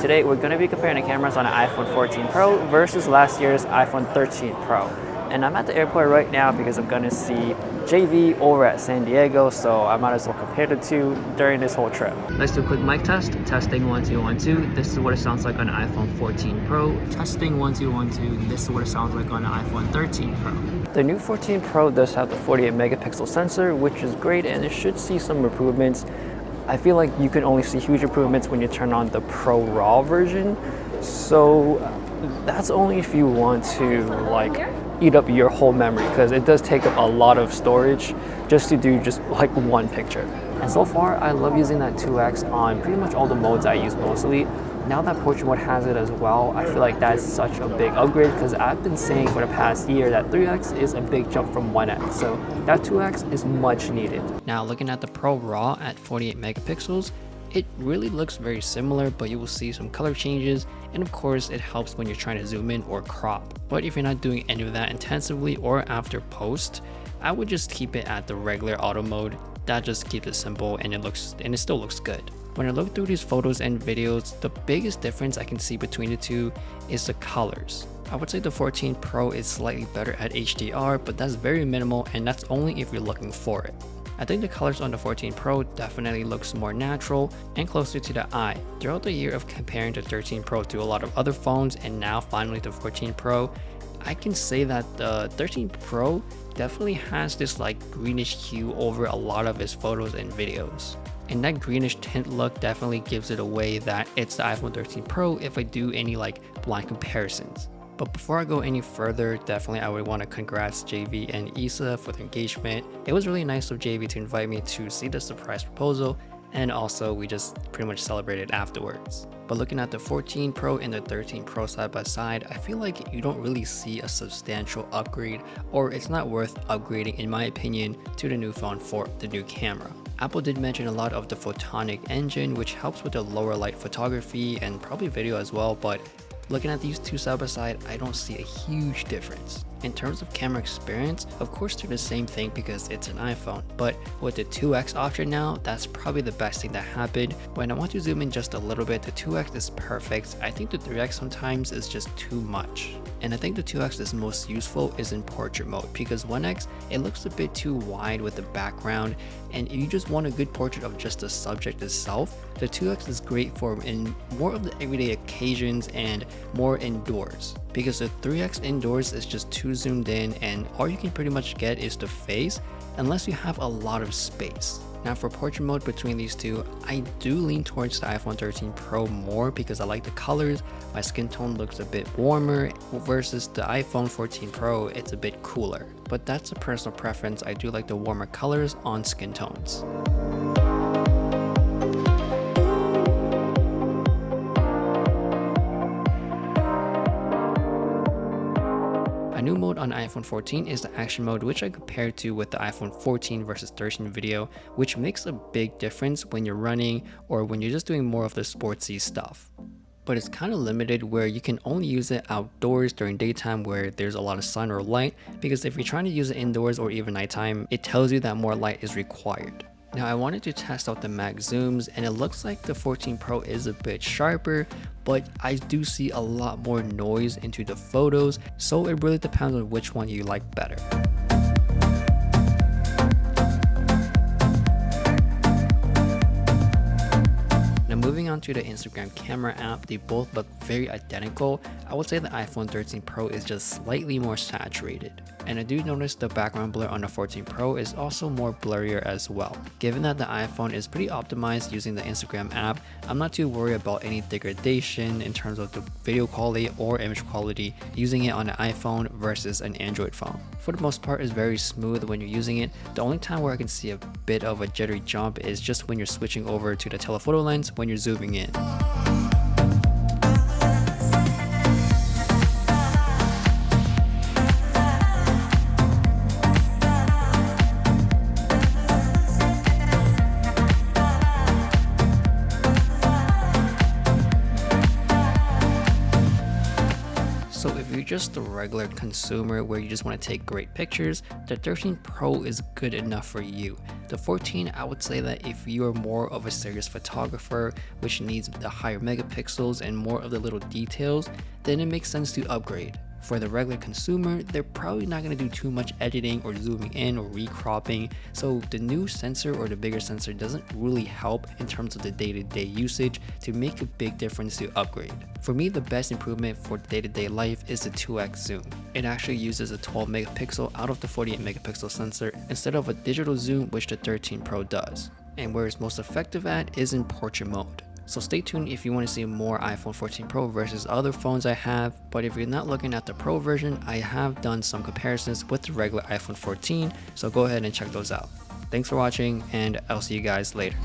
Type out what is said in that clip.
Today we're going to be comparing the cameras on an iPhone 14 Pro versus last year's iPhone 13 Pro. And I'm at the airport right now because I'm going to see JV over at San Diego, so I might as well compare the two during this whole trip. Let's do a quick mic test. Testing 1 2 1 2. This is what it sounds like on an iPhone 14 Pro. Testing 1 2 1 2. This is what it sounds like on an iPhone 13 Pro. The new 14 Pro does have the 48 megapixel sensor, which is great, and it should see some improvements. I feel like you can only see huge improvements when you turn on the Pro RAW version, so that's only if you want to eat up your whole memory, because it does take up a lot of storage just to do like one picture. And so far I love using that 2x on pretty much all the modes I use mostly. Now that portrait mode has it as well, I feel like that's such a big upgrade, because I've been saying for the past year that 3x is a big jump from 1x, so that 2x is much needed. Now looking at the Pro RAW at 48 megapixels, it really looks very similar, but you will see some color changes, and of course it helps when you're trying to zoom in or crop. But if you're not doing any of that intensively or after post, I would just keep it at the regular auto mode. That just keeps it simple, and it still looks good. When I look through these photos and videos, the biggest difference I can see between the two is the colors. I would say the 14 Pro is slightly better at HDR, but that's very minimal, and that's only if you're looking for it. I think the colors on the 14 Pro definitely looks more natural and closer to the eye. Throughout the year of comparing the 13 Pro to a lot of other phones, and now finally the 14 Pro, I can say that the 13 Pro definitely has this greenish hue over a lot of its photos and videos. And that greenish tint look definitely gives it away that it's the iPhone 13 Pro if I do any blind comparisons. But before I go any further, definitely I would want to congrats JV and Issa for the engagement. It was really nice of JV to invite me to see the surprise proposal, and also we just pretty much celebrated afterwards. But looking at the 14 Pro and the 13 Pro side by side, I feel like you don't really see a substantial upgrade, or it's not worth upgrading in my opinion to the new phone for the new camera. Apple did mention a lot of the photonic engine, which helps with the lower light photography and probably video as well, but looking at these two side by side, I don't see a huge difference. In terms of camera experience, of course they're the same thing because it's an iPhone, but with the 2x option now, that's probably the best thing that happened. When I want to zoom in just a little bit, the 2x is perfect. I think the 3x sometimes is just too much. And I think the 2x is most useful is in portrait mode, because 1x, it looks a bit too wide with the background, and if you just want a good portrait of just the subject itself, the 2x is great for in more of the everyday occasions and more indoors. Because the 3x indoors is just too zoomed in, and all you can pretty much get is the face unless you have a lot of space. Now for portrait mode between these two, I do lean towards the iPhone 13 Pro more because I like the colors. My skin tone looks a bit warmer versus the iPhone 14 Pro, it's a bit cooler. But that's a personal preference. I do like the warmer colors on skin tones. A new mode on iPhone 14 is the action mode, which I compared to with the iPhone 14 versus 13 video, which makes a big difference when you're running or when you're just doing more of the sportsy stuff. But it's kind of limited where you can only use it outdoors during daytime where there's a lot of sun or light, because if you're trying to use it indoors or even nighttime, it tells you that more light is required. Now I wanted to test out the max zooms, and it looks like the 14 Pro is a bit sharper, but I do see a lot more noise into the photos, so it really depends on which one you like better. Now moving on to the Instagram camera app, they both look very identical. I would say the iPhone 13 Pro is just slightly more saturated. And I do notice the background blur on the 14 Pro is also more blurrier as well. Given that the iPhone is pretty optimized using the Instagram app, I'm not too worried about any degradation in terms of the video quality or image quality using it on an iPhone versus an Android phone. For the most part, it's very smooth when you're using it. The only time where I can see a bit of a jittery jump is just when you're switching over to the telephoto lens when you're zooming in. So if if you're just a regular consumer where you just want to take great pictures, the 13 Pro is good enough for you. The 14, I would say that if you are more of a serious photographer which needs the higher megapixels and more of the little details, then it makes sense to upgrade. For the regular consumer, they're probably not going to do too much editing or zooming in or recropping, so the new sensor or the bigger sensor doesn't really help in terms of the day-to-day usage to make a big difference to upgrade. For me, the best improvement for day-to-day life is the 2x zoom. It actually uses a 12 megapixel out of the 48 megapixel sensor instead of a digital zoom which the 13 Pro does. And where it's most effective at is in portrait mode. So stay tuned if you want to see more iPhone 14 Pro versus other phones I have, but if you're not looking at the Pro version, I have done some comparisons with the regular iPhone 14, so go ahead and check those out. Thanks for watching, and I'll see you guys later.